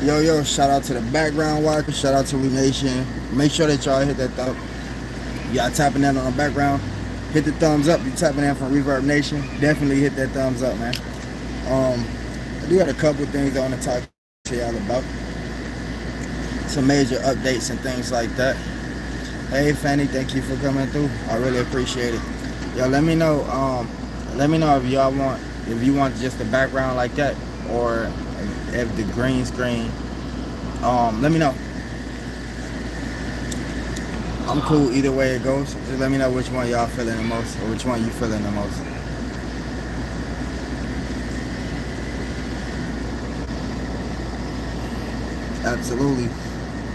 Yo, shout out to the background watcher. Shout out to We Nation. Make sure that y'all hit that thumb. Y'all tapping in on the background. Hit the thumbs up. You tapping in from Reverb Nation. Definitely hit that thumbs up, man. I do have a couple things I want to talk to y'all about. Some major updates and things like that. Hey Fanny, thank you for coming through. I really appreciate it. Yo, let me know. Let me know if you want just the background like that, or if the green screen. Let me know. I'm cool either way it goes. Just let me know which one y'all feeling the most, or which one you feeling the most. Absolutely.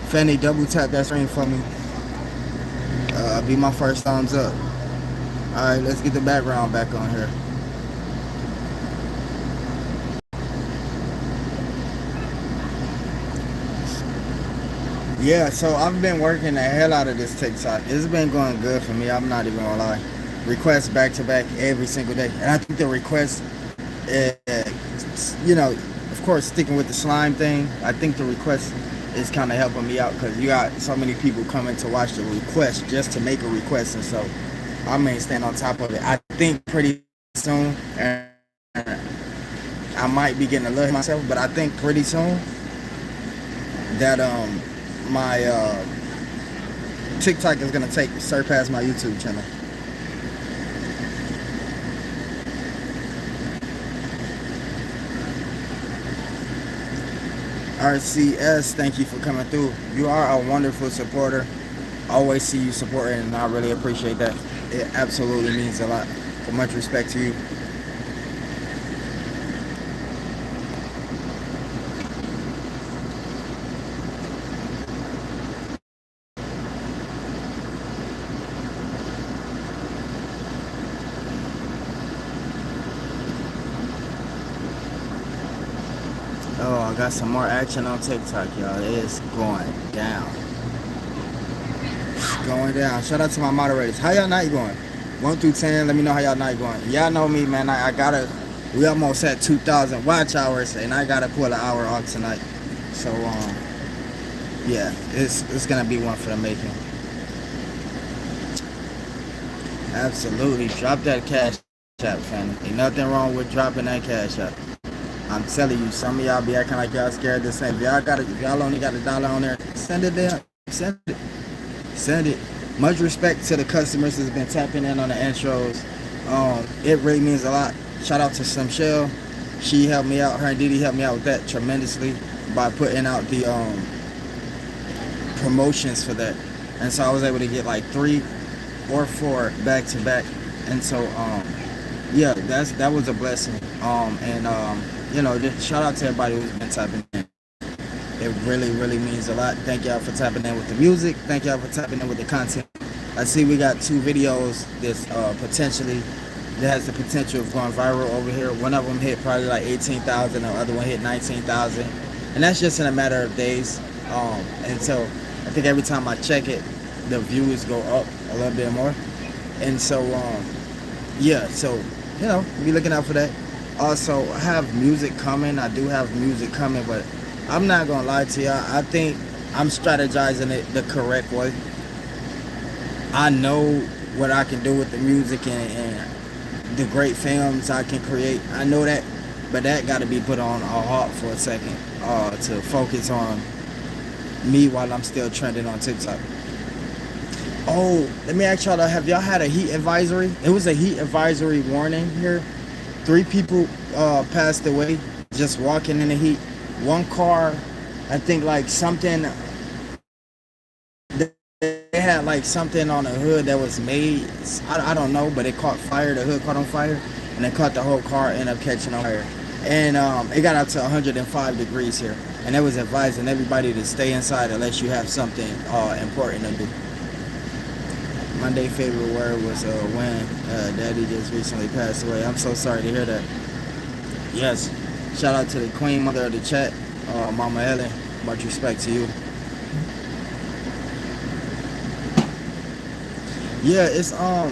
Fanny, double tap that screen for me. Be my first thumbs up. Alright, let's get the background back on here. Yeah, so I've been working the hell out of this TikTok. It's been going good for me. I'm not even gonna lie. Requests back to back every single day. And I think the requests, of course, sticking with the slime thing, I think the request is kind of helping me out, because you got so many people coming to watch the request just to make a request. And so I may stand on top of it. I think pretty soon, and I might be getting a little myself, but I think pretty soon that my TikTok is gonna surpass my YouTube channel. RCS, thank you for coming through. You are a wonderful supporter. I always see you supporting, and I really appreciate that. It absolutely means a lot. So much respect to you. Oh, I got some more action on TikTok, y'all. It's going down. Going down. Shout out to my moderators. How y'all night going? 1 through 10, let me know how y'all night going. Y'all know me, man. We almost at 2,000 watch hours, and I gotta pull an hour off tonight. So, yeah, it's gonna be one for the making. Absolutely. Drop that cash app, fam. Ain't nothing wrong with dropping that cash app. I'm telling you, some of y'all be acting like y'all scared to send. If y'all only got $1 on there, send it there. Send it. Send it. Much respect to the customers that's been tapping in on the intros. It really means a lot. Shout out to Shell. She helped me out. Her and Didi helped me out with that tremendously by putting out the promotions for that. And so I was able to get like 3 or 4 back to back. And so yeah, that was a blessing. Just shout out to everybody who's been tapping in. It really, really means a lot. Thank y'all for tapping in with the music. Thank y'all for tapping in with the content. I see we got 2 videos that has the potential of going viral over here. One of them hit probably like 18,000, the other one hit 19,000. And that's just in a matter of days. And so I think every time I check it, the views go up a little bit more. And so, yeah, so, be looking out for that. Also, I have music coming. I do have music coming, but I'm not gonna lie to y'all. I think I'm strategizing it the correct way. I know what I can do with the music and the great films I can create. I know that, but that got to be put on a halt for a second to focus on me while I'm still trending on TikTok. Oh, let me ask y'all, have y'all had a heat advisory? It was a heat advisory warning here. 3 people passed away just walking in the heat. 1 car, I think like something, they had like something on the hood that was made, I don't know, but it caught fire. The hood caught on fire, and it caught the whole car, ended up catching on fire. And it got up to 105 degrees here, and it was advising everybody to stay inside unless you have something important to do. Monday favorite word was when Daddy just recently passed away. I'm so sorry to hear that. Yes, shout out to the queen mother of the chat, Mama Ellen. Much respect to you. Yeah, it's I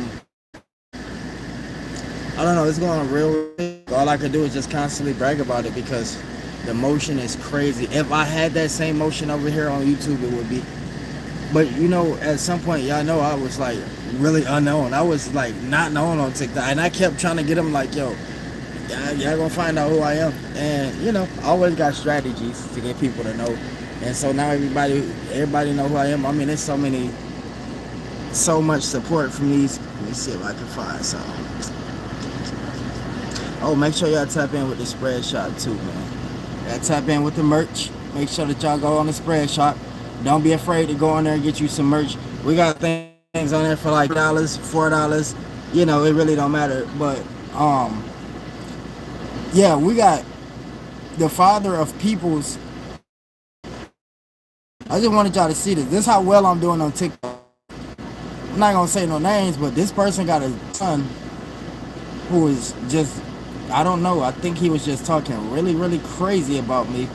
don't know, it's going real. All I can do is just constantly brag about it, because The motion is crazy. If I had that same motion over here on YouTube, it would be. But you know, at some point, y'all know I was like really unknown. I was like not known on TikTok, and I kept trying to get them like, yo, y'all gonna find out who I am. And you know, I always got strategies to get people to know. And so now everybody know who I am. I mean, there's so much support from these. Let me see if I can find some. Oh, make sure y'all tap in with the spread shop too, man. Y'all tap in with the merch. Make sure that y'all go on the spread shop. Don't be afraid to go on there and get you some merch. We got things on there for like $4. You know, it really don't matter. But yeah, we got the father of peoples. I just wanted y'all to see this. This is how well I'm doing on TikTok. I'm not gonna say no names, but this person got a son who is just, I don't know, I think he was just talking really, really crazy about me,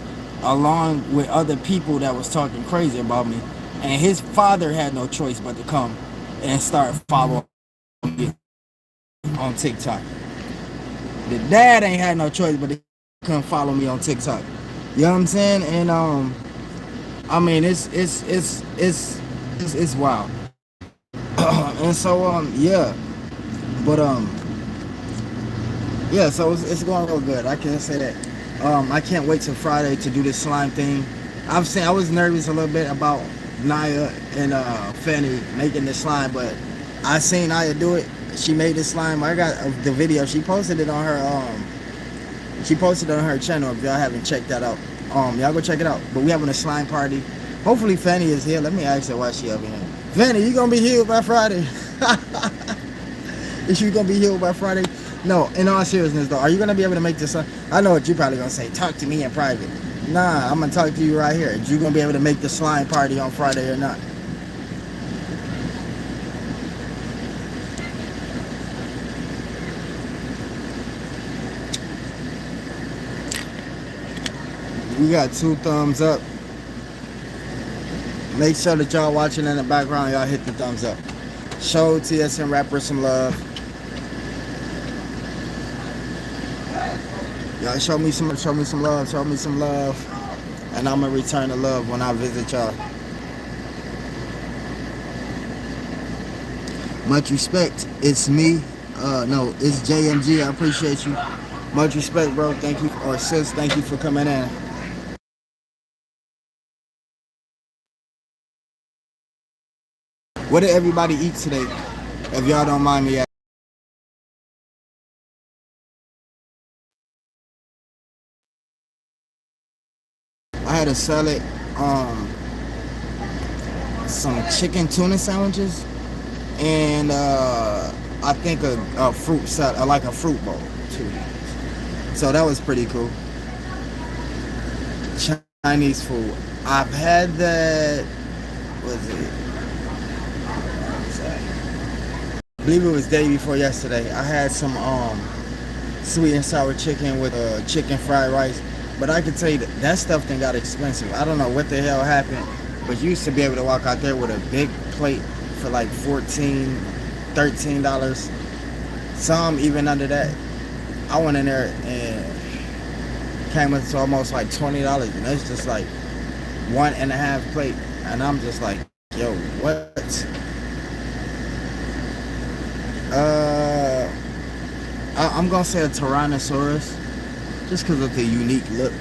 along with other people that was talking crazy about me. And his father had no choice but to come and start following me on TikTok. The dad ain't had no choice but to come follow me on TikTok. You know what I'm saying? And I mean, it's wild. And so yeah, but yeah, so it's going real good. I can say that. I can't wait till Friday to do this slime thing. I was nervous a little bit about Naya and Fanny making the slime, but I seen Naya do it. She made the slime. I got the video. She posted it on her channel. If y'all haven't checked that out, y'all go check it out. But we having a slime party. Hopefully Fanny is here. Let me ask her why she up here. Fanny, you gonna be healed by Friday? Is you gonna be healed by Friday? No, in all seriousness though, are you gonna be able to make this? I know what you're probably gonna say. Talk to me in private. Nah, I'm gonna talk to you right here. You gonna be able to make the slime party on Friday or not? We got 2 thumbs up. Make sure that y'all watching in the background, y'all hit the thumbs up. Show TSM rapper some love. Y'all show me some love, and I'm gonna return the love when I visit y'all. Much respect. It's me. No, it's JMG. I appreciate you. Much respect, bro. Thank you, or sis. Thank you for coming in. What did everybody eat today? If y'all don't mind me asking. I had a salad, some chicken tuna sandwiches, and I think a fruit salad, like a fruit bowl too. So that was pretty cool. Chinese food. I've had that. What was it? I believe it was day before yesterday. I had some sweet and sour chicken with chicken fried rice. But I can tell you that stuff then got expensive. I don't know what the hell happened, but you used to be able to walk out there with a big plate for like $14, $13. Some even under that. I went in there and came up to almost like $20, and that's just like 1.5 plate. And I'm just like, yo, what? I'm gonna say a Tyrannosaurus, just because of the unique look.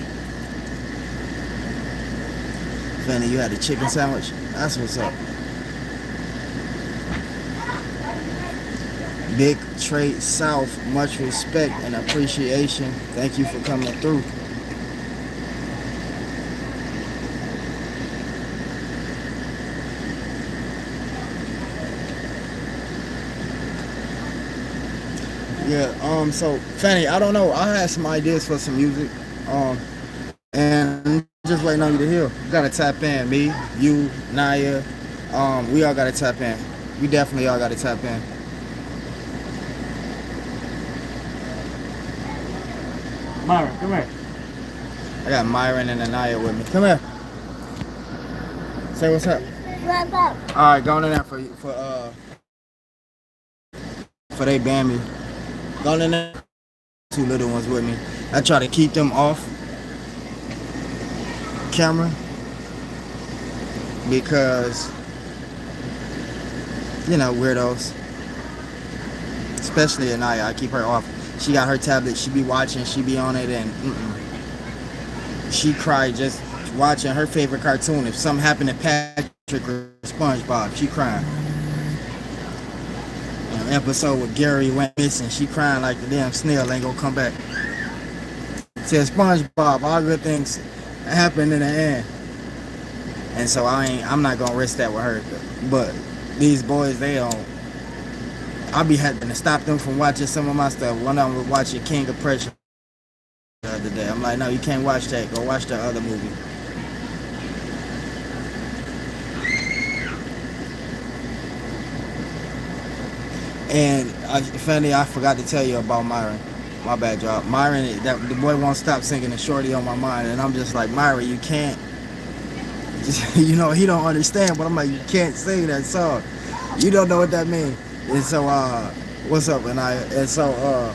Fanny, you had a chicken sandwich? That's what's up. Big Trade South, much respect and appreciation. Thank you for coming through. Yeah, so Fanny, I don't know. I had some ideas for some music. And I'm just waiting on you to hear. You gotta tap in. Me, you, Naya. We all gotta tap in. We definitely all gotta tap in. Myron, come here. I got Myron and Anaya with me. Come here. Say what's up. What's up? Alright, going in there for they Bambi. Going in there. 2 little ones with me. I try to keep them off. camera because, you know, weirdos, especially at night. I keep her off. She got her tablet, she be watching, she be on it, and she cried just watching her favorite cartoon. If something happened to Patrick or SpongeBob, she crying. An episode with Gary went missing, she crying like the damn snail ain't gonna come back. Said SpongeBob, all good things happen in the end. And so I'm not gonna risk that with her. But these boys, they don't. I'll be having to stop them from watching some of my stuff. One of them was watching King of Pressure the other day. I'm like, no, you can't watch that. Go watch the other movie. And funny, I forgot to tell you about Myron. My bad, y'all. Myron, the boy won't stop singing the Shorty on My Mind. And I'm just like, Myron, you can't. You know, he don't understand, but I'm like, you can't sing that song. You don't know what that means. And so, what's up? And so,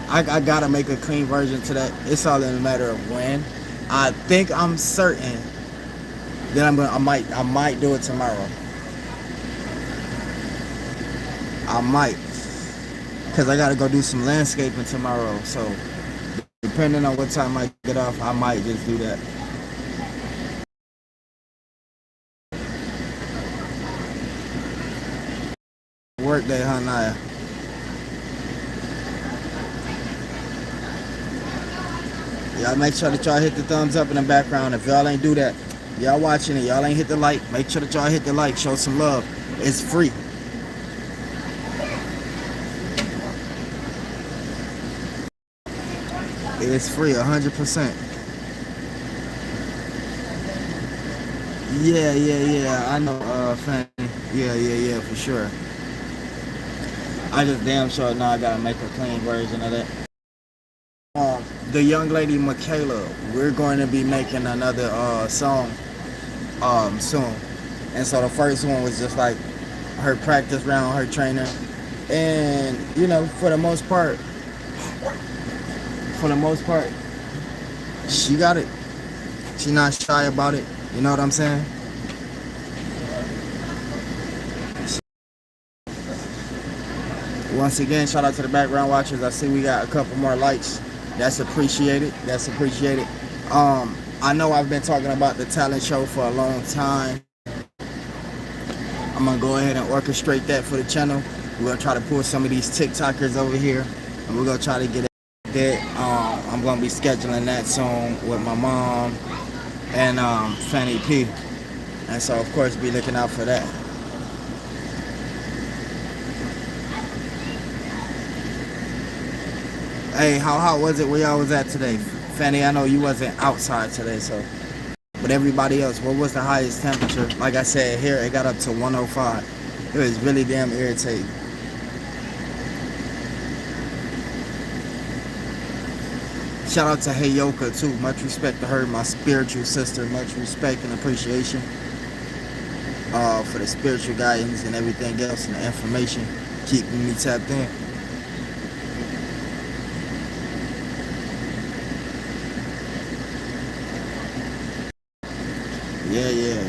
I gotta make a clean version to that. It's all in a matter of when. I think I'm certain that I might do it tomorrow. I might, cause I gotta go do some landscaping tomorrow. So, depending on what time I get off, I might just do that. Work day, huh, Naya? Y'all make sure that y'all hit the thumbs up in the background. If y'all ain't do that, y'all watching it, y'all ain't hit the like, make sure that y'all hit the like, show some love. It's free. It's free, 100%. Yeah, I know, Fanny. Yeah, for sure. I just damn sure now I gotta make a clean version of that. The young lady Michaela, we're going to be making another song soon. And so the first one was just like her practice round, her trainer. And you know, for the most part, she got it. She's not shy about it. You know what I'm saying? Once again, shout out to the background watchers. I see we got a couple more likes. That's appreciated. I know I've been talking about the talent show for a long time. I'm gonna go ahead and orchestrate that for the channel. We're gonna try to pull some of these TikTokers over here, and we're gonna try to get that. I'm gonna be scheduling that soon with my mom and Fanny P. And so, of course, be looking out for that. Hey, how hot was it where y'all was at today? Fanny, I know you wasn't outside today, so. But everybody else, what was the highest temperature? Like I said, here it got up to 105. It was really damn irritating. Shout out to Heyoka too. Much respect to her, my spiritual sister. Much respect and appreciation for the spiritual guidance and everything else and the information keeping me tapped in. Yeah.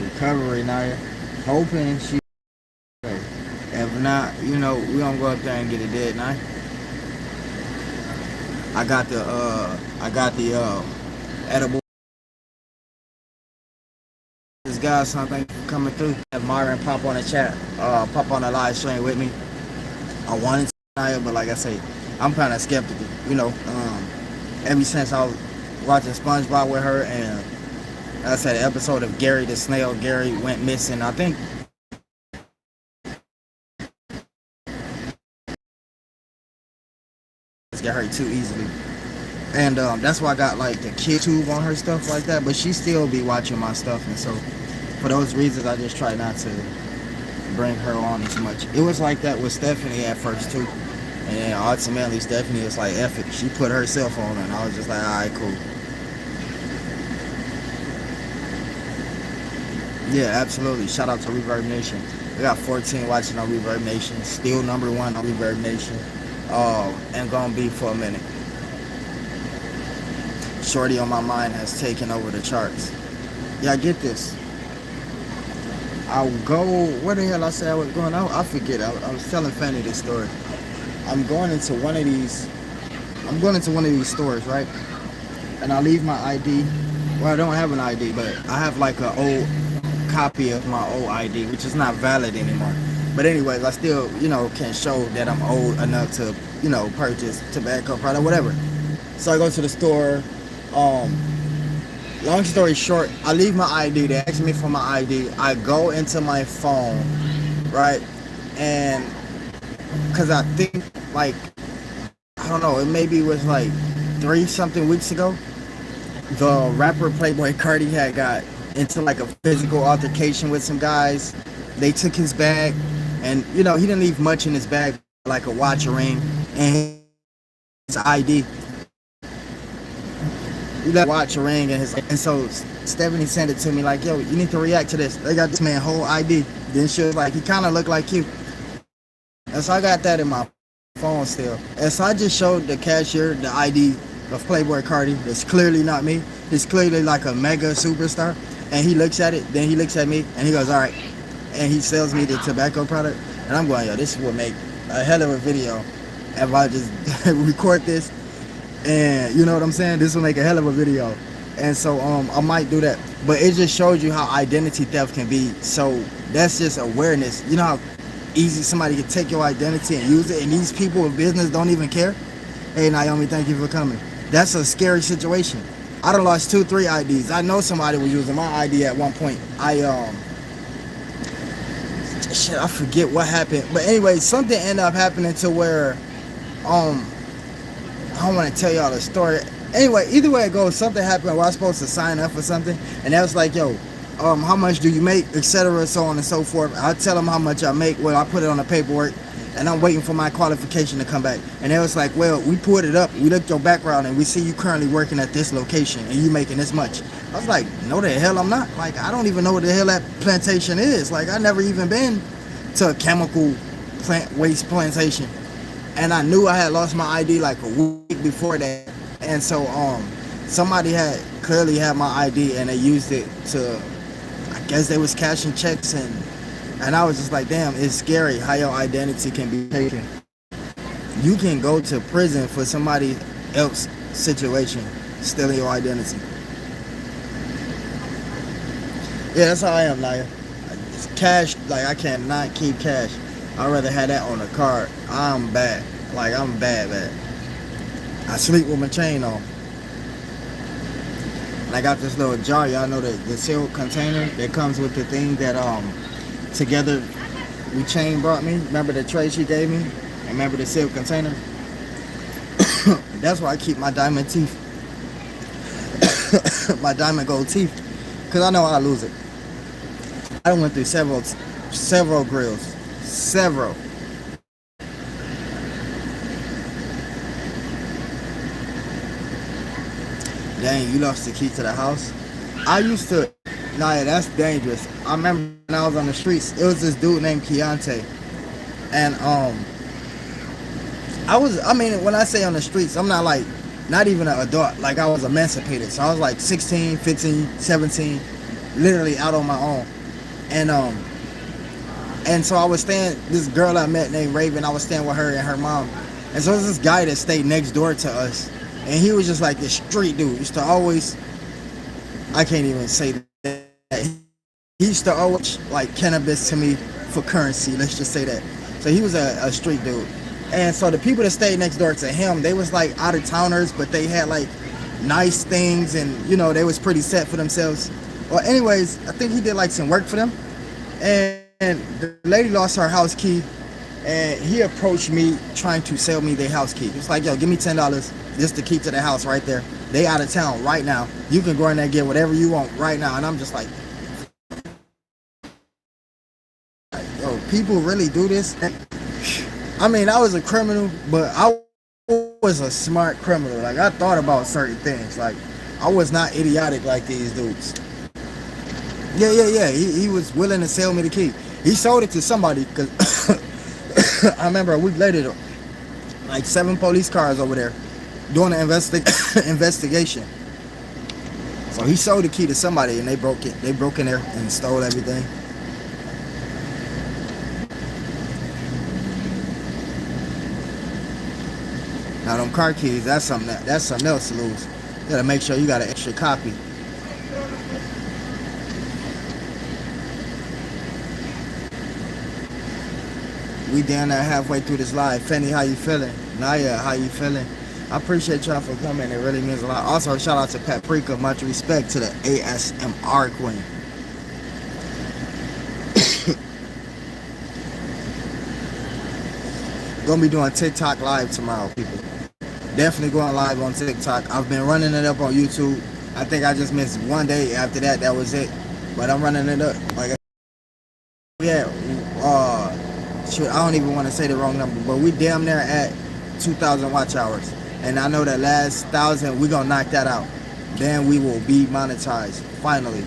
Recovery now. Hoping she. If not, you know, we gonna go up there and get it dead now. I got the edible. This guy something coming through. Have Myron pop on the chat, pop on the live stream with me. I wanted to, but like I say, I'm kind of skeptical. You know, ever since I was watching SpongeBob with her, and I said the episode of Gary the Snail, Gary went missing. I think get hurt too easily. And that's why I got like the kid tube on her stuff like that, but she still be watching my stuff, and so for those reasons I just try not to bring her on as much. It was like that with Stephanie at first too, and then ultimately Stephanie was like, F it, she put herself on, and I was just like, alright, cool. Yeah, absolutely. Shout out to Reverb Nation. We got 14 watching on Reverb Nation, still #1 on Reverb Nation, and gonna be for a minute. Shorty on my mind has taken over the charts. Yeah, get this. I'll go, where the hell I said I was going? I forget. I was telling Fanny this story. I'm going into one of these stores, right? And I leave my ID. Well, I don't have an ID, but I have like an old copy of my old ID, which is not valid anymore. But anyways, I still, can show that I'm old enough to, purchase tobacco product, whatever. So I go to the store. Long story short, I leave my ID. They ask me for my ID. I go into my phone, right? And because I think, like, I don't know, it maybe was like 3-something weeks ago, the rapper Playboy Cardi had got into like a physical altercation with some guys. They took his bag, and he didn't leave much in his bag, like a watch, a ring, and his ID. He left a watch, a ring, and so Stephanie sent it to me like, yo, you need to react to this. They got this man whole ID. Then she was like, he kind of looked like you. And so I got that in my phone still. And so I just showed the cashier the ID of Playboy Cardi. That's clearly not me. He's clearly like a mega superstar. And he looks at it, then he looks at me, and he goes, all right. And he sells me the tobacco product. And I'm going, yo, this would make a hell of a video if I just record this. And you know what I'm saying? This will make a hell of a video. And so I might do that. But it just shows you how identity theft can be. So that's just awareness. You know how easy somebody can take your identity and use it, and these people in business don't even care? Hey Naomi, thank you for coming. That's a scary situation. I done lost 2-3 IDs. I know somebody was using my ID at one point. I forget what happened. But anyway, something ended up happening to where I don't want to tell y'all the story. Anyway, either way it goes, something happened where I was supposed to sign up for something, and that was like, yo, how much do you make, etc., so on and so forth. I tell them how much I make. Well, I put it on the paperwork, and I'm waiting for my qualification to come back. And it was like, well, we pulled it up, we looked your background, and we see you currently working at this location, and you making this much. I was like, no the hell I'm not. Like, I don't even know what the hell that plantation is. Like, I never even been to a chemical waste plantation. And I knew I had lost my ID like a week before that. And so somebody had clearly had my ID, and they used it to, I guess they was cashing checks, and I was just like, damn, it's scary how your identity can be taken. You can go to prison for somebody else's situation, stealing your identity. Yeah, that's how I am, Naya. It's cash, like I cannot keep cash. I'd rather have that on a card. I'm bad. Like, I'm bad. I sleep with my chain on. And I got this little jar. Y'all know the sealed container that comes with the thing that together we chain brought me. Remember the tray she gave me? And remember the sealed container? That's where I keep my diamond teeth. My diamond gold teeth. Because I know I'll lose it. I went through several grills. Several. Dang, you lost the key to the house? I used to, nah, that's dangerous. I remember when I was on the streets, it was this dude named Keontae. And when I say on the streets, I'm not like, not even an adult, like I was emancipated. So I was like 16, 15, 17, literally out on my own. And so I was staying, this girl I met named Raven, I was staying with her and her mom. And so there's this guy that stayed next door to us. And he was just like this street dude. Used to always, I can't even say that. He used to always like cannabis to me for currency, let's just say that. So he was a street dude. And so the people that stayed next door to him, they was like out of towners, but they had like nice things, and they was pretty set for themselves. Well, anyways, I think he did like some work for them. And the lady lost her house key, and he approached me trying to sell me their house key. He was like, yo, give me $10. Just the key to the house right there. They out of town right now. You can go in there and get whatever you want right now. And I'm just like, yo, people really do this? I mean, I was a criminal, but I was a smart criminal. Like, I thought about certain things. Like, I was not idiotic like these dudes. Yeah. He was willing to sell me the key. He sold it to somebody, because I remember a week later, like 7 police cars over there doing an investigation. So he sold the key to somebody, and they broke it. They broke in there and stole everything. Now them car keys, that's something else to lose. You gotta make sure you got an extra copy. We down there halfway through this live. Fenny, how you feeling? Naya, how you feeling? I appreciate y'all for coming. It really means a lot. Also, shout out to Paprika. Much respect to the ASMR queen. Gonna be doing TikTok live tomorrow, people. Definitely going live on TikTok. I've been running it up on YouTube. I think I just missed one day. After that, that was it. But I'm running it up. Like, yeah, shoot, I don't even want to say the wrong number, but we damn near at 2,000 watch hours. And I know that last 1,000, we're gonna knock that out. Then we will be monetized, finally.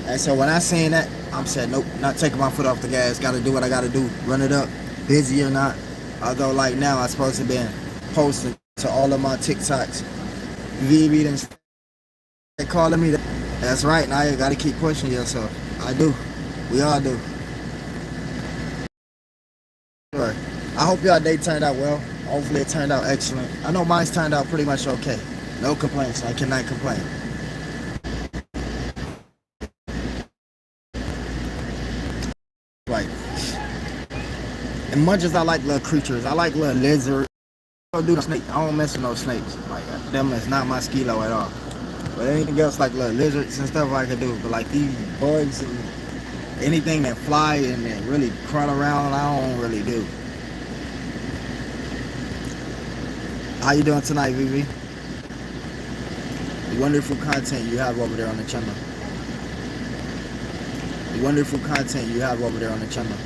And so when I seen that, I'm saying, nope, not taking my foot off the gas. Gotta do what I gotta do. Run it up, busy or not. Although like now, I'm supposed to be posting to all of my TikToks. VB them, they calling me. That's right, now you gotta keep pushing yourself. I do. We all do. Sure. I hope y'all day turned out well. Hopefully it turned out excellent. I know mine's turned out pretty much okay. No complaints. I cannot complain. Like, as much as I like little creatures, I like little lizards. I don't do the snake. I don't mess with no snakes. Like, them is not my skilo at all. But anything else like little lizards and stuff I can do. But like these bugs and anything that fly and that really crawl around, I don't really do. How you doing tonight, VV? The wonderful content you have over there on the channel. The wonderful content you have over there on the channel.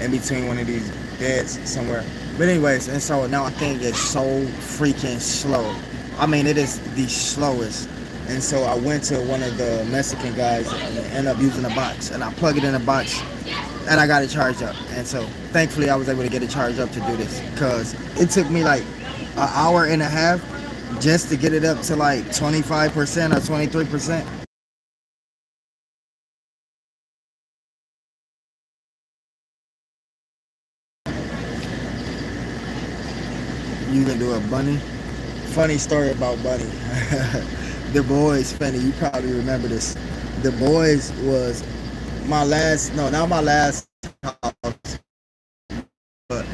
In between one of these beds somewhere. But anyways, and so now I think it's so freaking slow. I mean, it is the slowest. And so I went to one of the Mexican guys and ended up using a box. And I plug it in a box and I got it charged up. And so thankfully I was able to get it charged up to do this. Because it took me like an hour and a half just to get it up to like 25% or 23%. You can do a bunny. Funny story about Bunny. The Boys, Fanny, you probably remember this. The Boys was my last, no, not my last house, but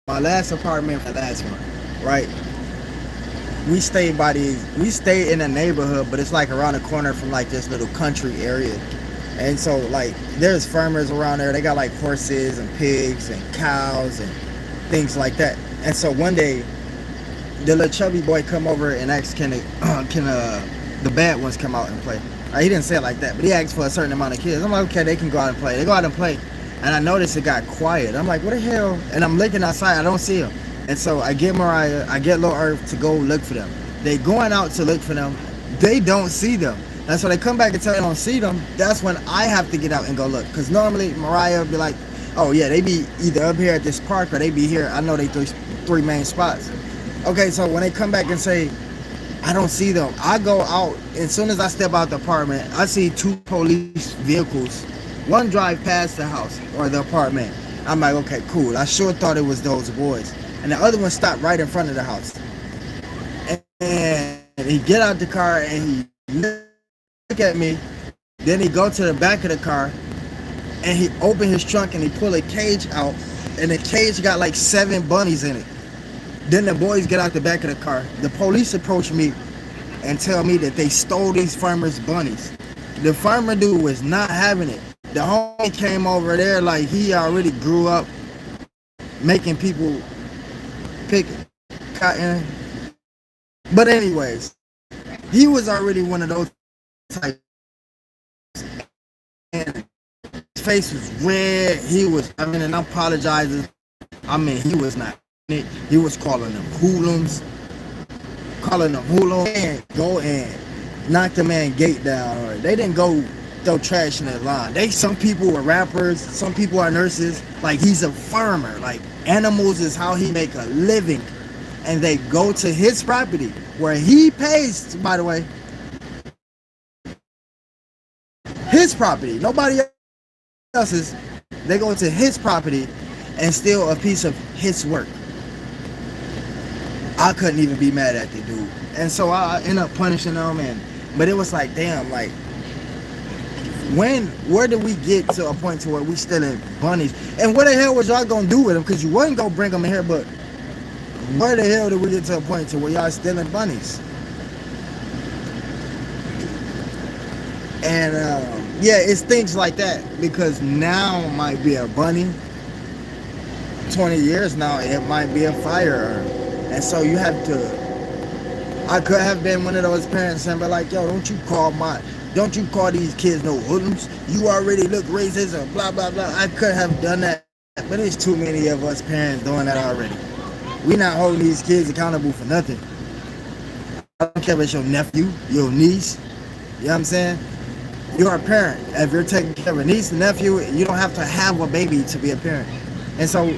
my last apartment for the last one, right? We stayed in a neighborhood, but it's like around the corner from like this little country area. And so like there's farmers around there. They got like horses and pigs and cows and things like that. And so one day, the little chubby boy come over and asked, can the bad ones come out and play? He didn't say it like that, but he asked for a certain amount of kids. I'm like, okay, they can go out and play. They go out and play, and I noticed it got quiet. I'm like, what the hell? And I'm looking outside, I don't see them. And so I get Mariah, I get Lil Earth to go look for them. They going out to look for them. They don't see them. And so they come back and tell me they don't see them. That's when I have to get out and go look. Because normally Mariah would be like, oh yeah, they be either up here at this park or they be here. I know they three main spots. Okay, so when they come back and say, I don't see them, I go out. As soon as I step out the apartment, I see two police vehicles. One drive past the house or the apartment. I'm like, okay, cool. I sure thought it was those boys. And the other one stopped right in front of the house. And he get out the car and he look at me. Then he go to the back of the car and he open his trunk and he pull a cage out. And the cage got like 7 bunnies in it. Then the boys get out the back of the car. The police approach me and tell me that they stole these farmers' bunnies. The farmer dude was not having it. The homie came over there like he already grew up making people pick cotton. But anyways, he was already one of those types. And his face was red. He was, and I'm apologizing. He was not. He was calling them hoodlums, and go and knock the man gate down. Or they didn't go throw trash in that line. Some people were rappers, some people are nurses. Like, he's a farmer. Like, Animals is how he make a living, and they go to his property where he pays, by the way, his property, nobody else's. They go to his property and steal a piece of his work. I couldn't even be mad at the dude, and so I ended up punishing him. But it was like, damn, like, where did we get to a point to where we stealing bunnies? And what the hell was y'all gonna do with them? Because you wasn't gonna bring them in here, but where the hell did we get to a point to where y'all stealing bunnies? And yeah, it's things like that, because now might be a bunny, 20 years now it might be a fire. And so you have to, I could have been one of those parents and be like, yo, don't you call these kids no hoodlums. You already look racist or blah, blah, blah. I could have done that, but there's too many of us parents doing that already. We're not holding these kids accountable for nothing. I don't care if it's your nephew, your niece, you know what I'm saying? You're a parent. If you're taking care of a niece and nephew, you don't have to have a baby to be a parent. And so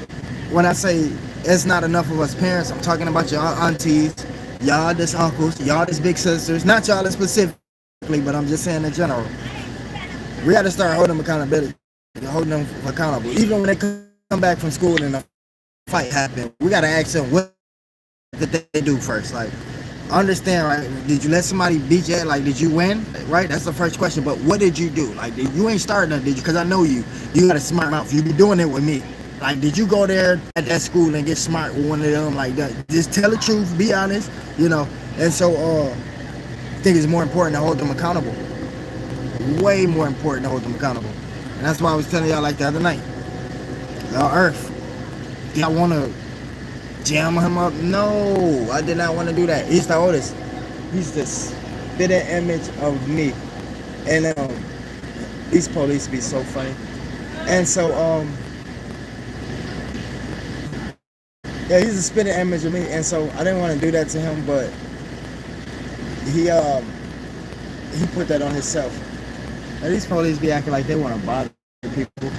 when I say it's not enough of us parents, I'm talking about y'all aunties, y'all this uncles, y'all this big sisters, not y'all specifically, but I'm just saying in general. We got to start holding them accountability, holding them accountable. Even when they come back from school and a fight happen, we got to ask them what did they do first. Like, understand, right? Did you let somebody beat you? Like, did you win? Right? That's the first question. But what did you do? Like, you ain't starting nothing, did you? Because I know you got a smart mouth. You be doing it with me. Like, did you go there at that school and get smart with one of them? Like, that? Just tell the truth, be honest, you know. And so I think it's more important to hold them accountable. Way more important to hold them accountable. And that's why I was telling y'all, like, the other night, Earth, y'all want to jam him up? No, I did not want to do that. He's the oldest. He's the spitting image of me. And these police be so funny. And so yeah, he's a spitting image of me. And so I didn't want to do that to him, but he put that on himself. And these police be acting like they want to bother people.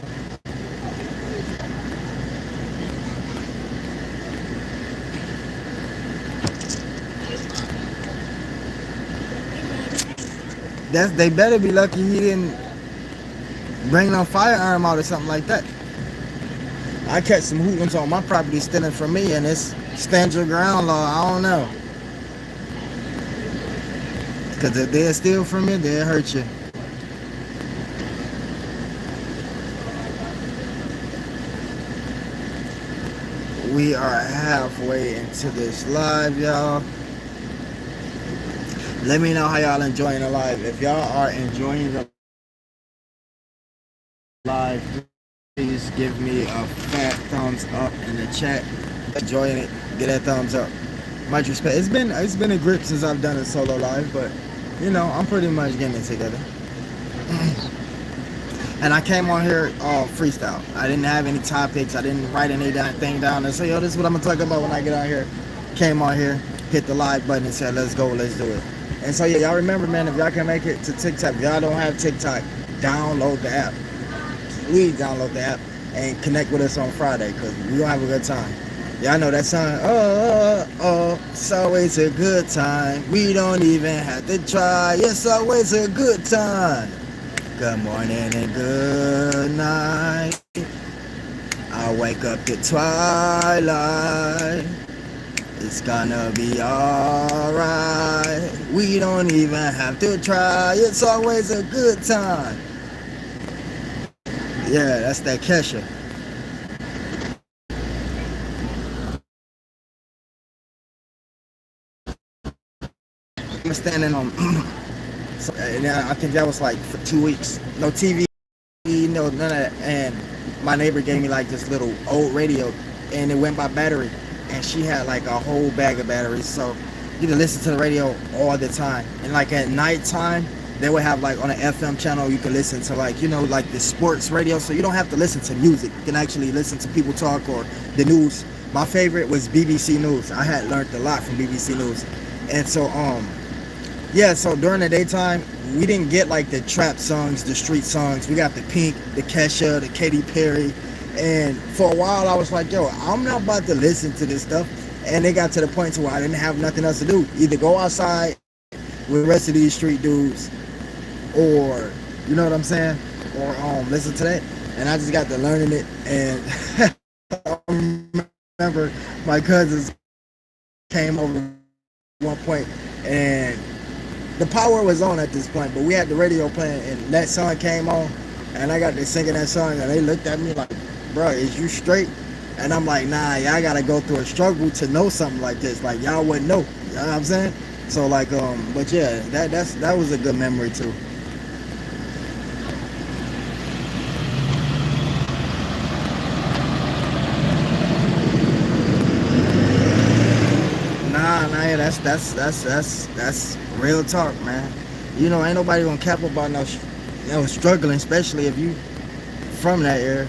They better be lucky he didn't bring no firearm out or something like that. I catch some hoodlums on my property stealing from me, and it's stand your ground law. I don't know. Because if they'll steal from you, they'll hurt you. We are halfway into this live, y'all. Let me know how y'all enjoying the live. If y'all are enjoying the live, please give me a fat thumbs up in the chat. Enjoying it, get that thumbs up. Much respect. It's been a grip since I've done a solo live, but you know, I'm pretty much getting it together. And I came on here freestyle. I didn't have any topics. I didn't write anything down and say, yo, this is what I'm gonna talk about when I get on here. Came on here, hit the live button and said, let's go, let's do it. And so yeah, y'all remember, man, if y'all can make it to TikTok, if y'all don't have TikTok, download the app. Please download the app and connect with us on Friday, because we're gonna have a good time. Y'all know that song, it's always a good time. We don't even have to try. It's always a good time. Good morning and good night. I wake up to twilight. It's gonna be alright. We don't even have to try. It's always a good time. Yeah, that's that Kesha. I'm standing on. So, I think that was like for 2 weeks. No TV, no none of that. And my neighbor gave me like this little old radio, and it went by battery. And she had like a whole bag of batteries, so you can listen to the radio all the time. And like at nighttime, they would have like on an FM channel, you can listen to like, you know, like the sports radio, so you don't have to listen to music. You can actually listen to people talk or the news. My favorite was BBC News. I had learned a lot from BBC News. And so yeah, so during the daytime, we didn't get like the trap songs, the street songs. We got the Pink, the Kesha, the Katy Perry, And for a while, I was like, yo, I'm not about to listen to this stuff. And it got to the point to where I didn't have nothing else to do. Either go outside with the rest of these street dudes, or, you know what I'm saying? Or listen to that. And I just got to learning it. And I remember my cousins came over at one point, and the power was on at this point, but we had the radio playing, and that song came on, and I got to singing that song, and they looked at me like, bro, is you straight? And I'm like, nah, y'all gotta go through a struggle to know something like this. Like, y'all wouldn't know. You know what I'm saying? So like, but yeah, that was a good memory too. Nah, yeah, that's real talk, man. You know, ain't nobody gonna cap about no struggling, especially if you from that area.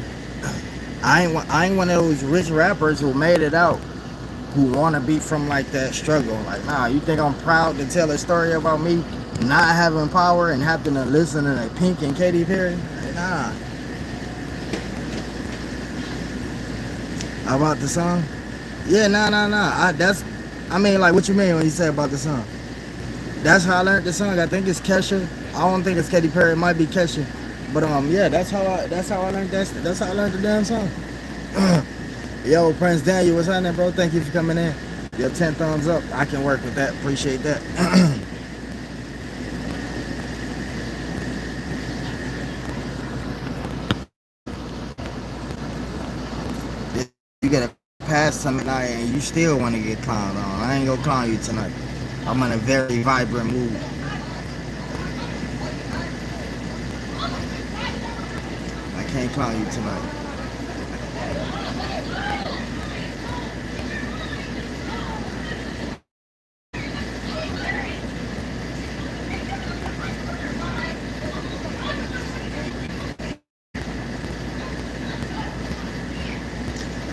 I ain't one of those rich rappers who made it out who want to be from like that struggle. Like, nah, you think I'm proud to tell a story about me not having power and having to listen to like Pink and Katy Perry? Like, nah. About the song? Yeah, nah. I mean, like, what you mean when you say about the song? That's how I learned the song. I think it's Kesha. I don't think it's Katy Perry. It might be Kesha. But yeah, that's how I learned that's how I learned the damn song. Yo, Prince Daniel, what's happening, bro? Thank you for coming in. Your 10 thumbs up. I can work with that. Appreciate that. You gotta pass something tonight and you still want to get clowned on. I ain't gonna clown you tonight. I'm in a very vibrant mood. I can't clown you tonight.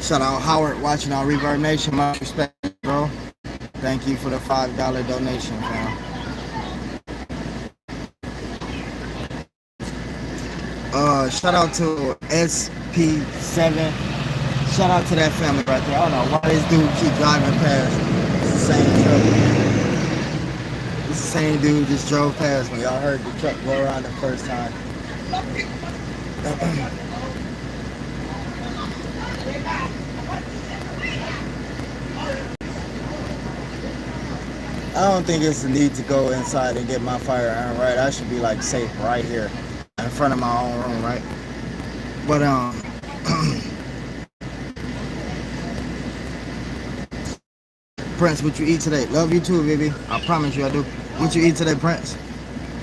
Shout out Howard watching on Reverb Nation. Much respect, bro. Thank you for the $5 donation, fam. Shout out to SP7. Shout out to that family right there. I don't know why this dude keep driving past. It's the same truck. It's the same dude just drove past me. Y'all heard the truck go around the first time. I don't think it's the need to go inside and get my firearm right. I should be like safe right here in front of my own room, right? But Prince, what you eat today? Love you too, Vivi. I promise you I do. What you eat today, Prince?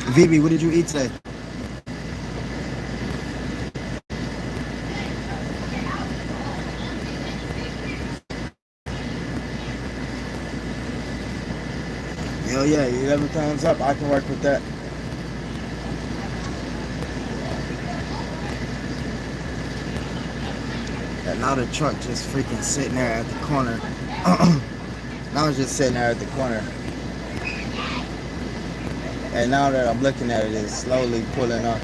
Vivi, what did you eat today? Hell yeah, 11 thumbs up. I can work with that. And now the truck just freaking sitting there at the corner. Now it's just sitting there at the corner. And now that I'm looking at it, it's slowly pulling up.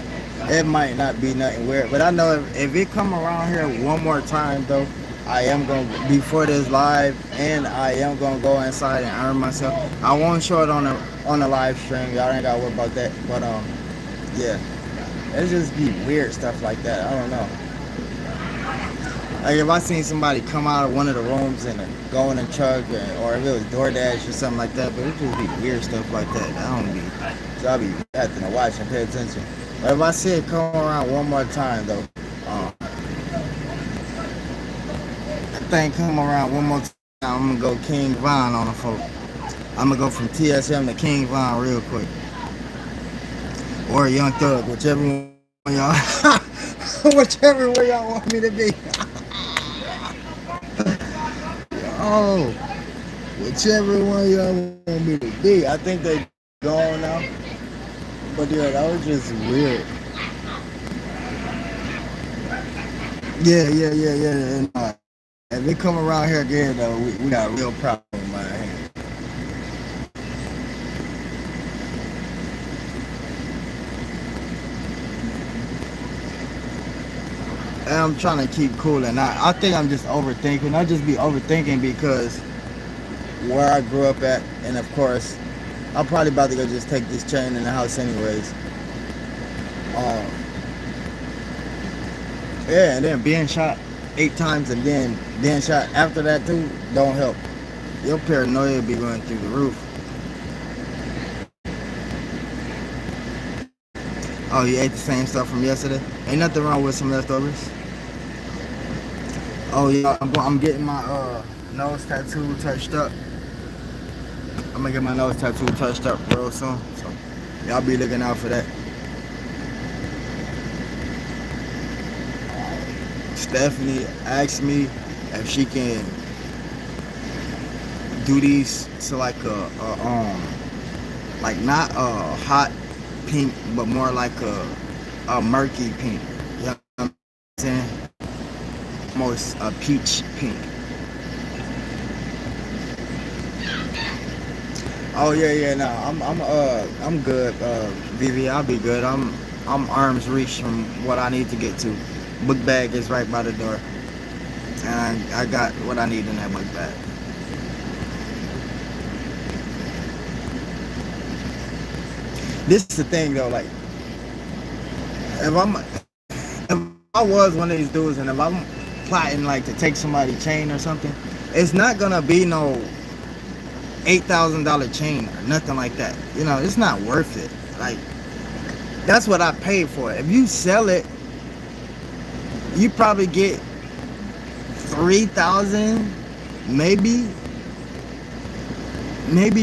It might not be nothing weird, but I know if it come around here one more time though, I am going to, before this live, and I am going to go inside and earn myself. I won't show it on the live stream. Y'all ain't got to worry about that. But yeah, it just be weird stuff like that. I don't know. Like if I seen somebody come out of one of the rooms and go in a truck, or if it was DoorDash or something like that, but it just be weird stuff like that. I don't be, so I be having to watch and pay attention. But if I see it come around one more time though, that thing come around one more time, I'm gonna go King Von on the folk. I'm gonna go from TSM to King Von real quick, or Young Thug, whichever one y'all, whichever one y'all want me to be. Oh, whichever one y'all want me to be. I think they gone now. But yeah, that was just weird. Yeah. And, if they come around here again though, we got a real problem, man. And I'm trying to keep cool, and I think I'm just overthinking. I just be overthinking because where I grew up at, and of course, I'm probably about to go just take this chain in the house anyways. Um, yeah, and then being shot 8 times and then being shot after that too don't help. Your paranoia be going through the roof. Oh, you ate the same stuff from yesterday? Ain't nothing wrong with some leftovers. Oh yeah, I'm getting my nose tattoo touched up. I'm gonna get my nose tattoo touched up real soon. So y'all be looking out for that. Stephanie asked me if she can do these to like like not a hot pink, but more like a murky pink. You know what I'm saying? Almost a peach pink. Oh yeah, no, I'm good, Vivi. I'll be good. I'm arm's reach from what I need to get to. Book bag is right by the door, and I got what I need in that book bag. This is the thing though, like if I was one of these dudes, and if I'm plotting like to take somebody's chain or something, it's not gonna be no $8,000 chain or nothing like that. You know, it's not worth it. Like that's what I paid for. If you sell it, you probably get 3,000, maybe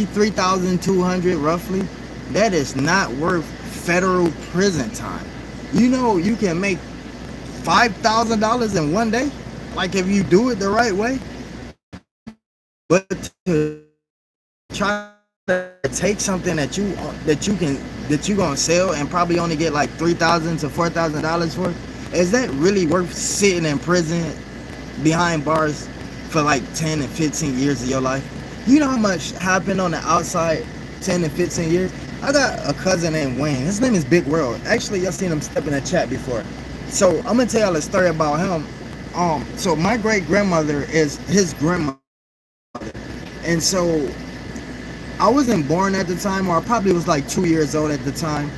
3,200 roughly. That is not worth federal prison time. You know, you can make $5,000 in one day, like if you do it the right way. But to try to take something that you gonna sell and probably only get like $3,000 to $4,000 for, is that really worth sitting in prison behind bars for like 10 and 15 years of your life? You know how much happened on the outside 10 and 15 years? I got a cousin named Wayne. His name is Big World. Actually, y'all seen him step in the chat before. So I'm gonna tell y'all a story about him. So my great grandmother is his grandmother, and so I wasn't born at the time, or I probably was like 2 years old at the time.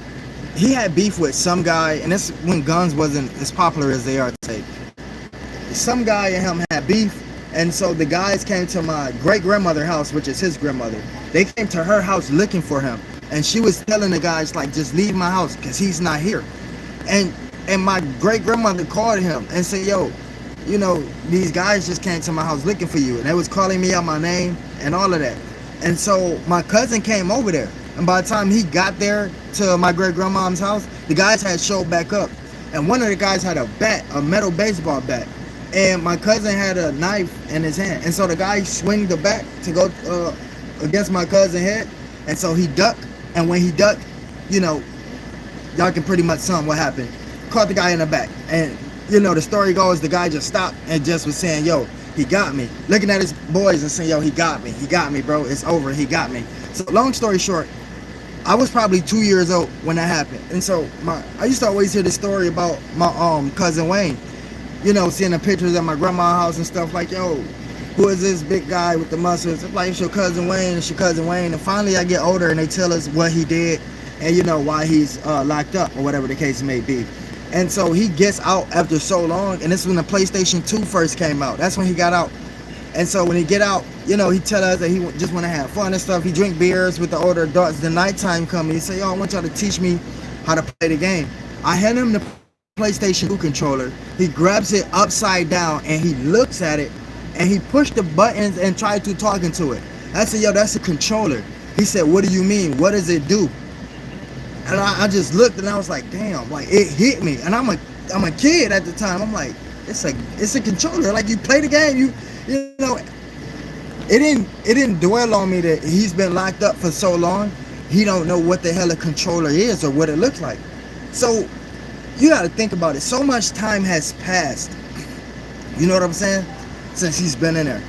He had beef with some guy, and this when guns wasn't as popular as they are today. Some guy and him had beef, and so the guys came to my great grandmother's house, which is his grandmother. They came to her house looking for him, and she was telling the guys like, just leave my house because he's not here. And my great grandmother called him and said, yo, you know, these guys just came to my house looking for you, and they was calling me out my name and all of that. And so my cousin came over there, and by the time he got there to my great grandmom's house, the guys had showed back up, and one of the guys had a bat, a metal baseball bat, and my cousin had a knife in his hand, and so the guy swing the bat to go against my cousin's head, and so he ducked, and when he ducked, you know, y'all can pretty much sum what happened. Caught the guy in the back, and you know the story goes, the guy just stopped and just was saying, yo, he got me, looking at his boys and saying, yo, he got me, bro, it's over, he got me. So long story short, I was probably 2 years old when that happened, and so I used to always hear this story about my cousin Wayne, you know, seeing the pictures at my grandma's house and stuff, like, yo, who is this big guy with the muscles? It's like, it's your cousin Wayne, it's your cousin Wayne. And finally I get older and they tell us what he did and, you know, why he's locked up or whatever the case may be. And so he gets out after so long, and this is when the PlayStation 2 first came out. That's when he got out. And so when he get out, you know, he tell us that he just want to have fun and stuff. He drink beers with the older adults. The nighttime coming, he say, yo, I want y'all to teach me how to play the game. I hand him the PlayStation 2 controller. He grabs it upside down and he looks at it, and he pushed the buttons and tried to talk into it. I said, yo, that's a controller. He said, what do you mean? What does it do? And I just looked and I was like, damn, like it hit me. And I'm a kid at the time. I'm like, it's a controller. Like, you play the game, you know. It didn't dwell on me that he's been locked up for so long. He don't know what the hell a controller is or what it looks like. So you got to think about it. So much time has passed. You know what I'm saying? Since he's been in there.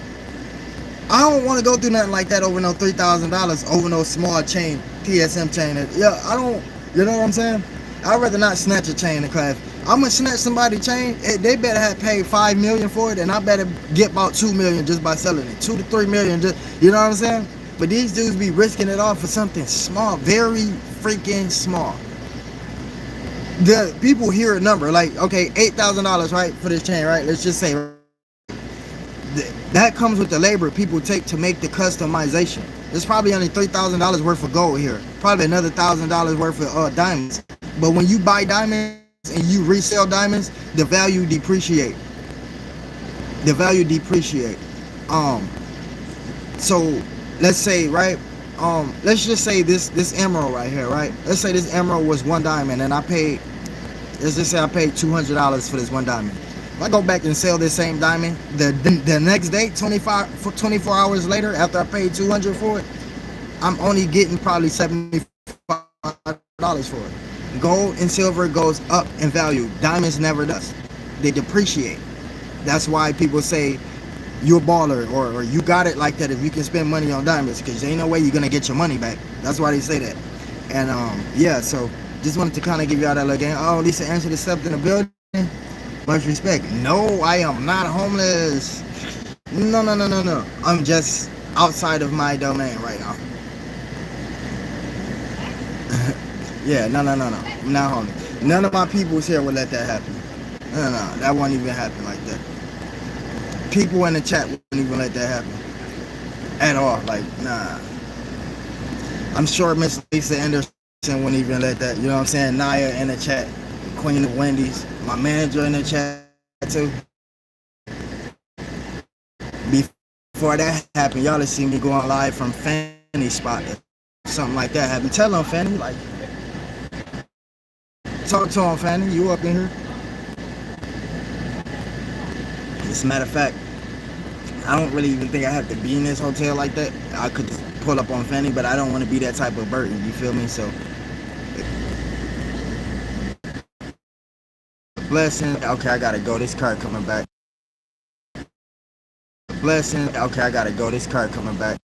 I don't want to go through nothing like that over no $3,000 over no small chain, TSM chain. Yeah, I don't, you know what I'm saying? I'd rather not snatch a chain in class. I'm gonna snatch somebody's chain. They better have paid $5 million for it, and I better get about $2 million just by selling it. $2 to $3 million, just, you know what I'm saying? But these dudes be risking it all for something small, very freaking small. The people hear a number like, okay, $8,000, right, for this chain, right? Let's just say that comes with the labor people take to make the customization. There's probably only $3,000 worth of gold here, probably another $1,000 worth of diamonds. But when you buy diamonds and you resell diamonds, the value depreciate. The value depreciate. So let's say, right, let's just say this emerald right here, right? Let's say this emerald was one diamond, and let's just say I paid $200 for this one diamond. If I go back and sell this same diamond the next day, 24 hours later, after I paid $200 for it, I'm only getting probably $75 for it. Gold and silver goes up in value. Diamonds never does. They depreciate. That's why people say you're a baller, or you got it like that if you can spend money on diamonds, because there ain't no way you're gonna get your money back. That's why they say that. And yeah, so just wanted to kind of give y'all that look. Oh, Lisa Angela stepped in the building. Much respect. No, I am not homeless. No. I'm just outside of my domain right now. Yeah, no. I'm not homeless. None of my peoples here would let that happen. No, that won't even happen like that. People in the chat wouldn't even let that happen at all. Like, nah. I'm sure Miss Lisa Anderson wouldn't even let that. You know what I'm saying? Naya in the chat, Queen of Wendy's, my manager in the chat too. Before that happened, y'all have seen me going live from Fanny's spot. Something like that happened. Tell him, Fanny, like, talk to him, Fanny. You up in here? As a matter of fact, I don't really even think I have to be in this hotel like that. I could just pull up on Fanny, but I don't want to be that type of burden. You feel me? So, blessing. Okay, I gotta go. This car coming back. Blessing. Okay, I gotta go. This car coming back.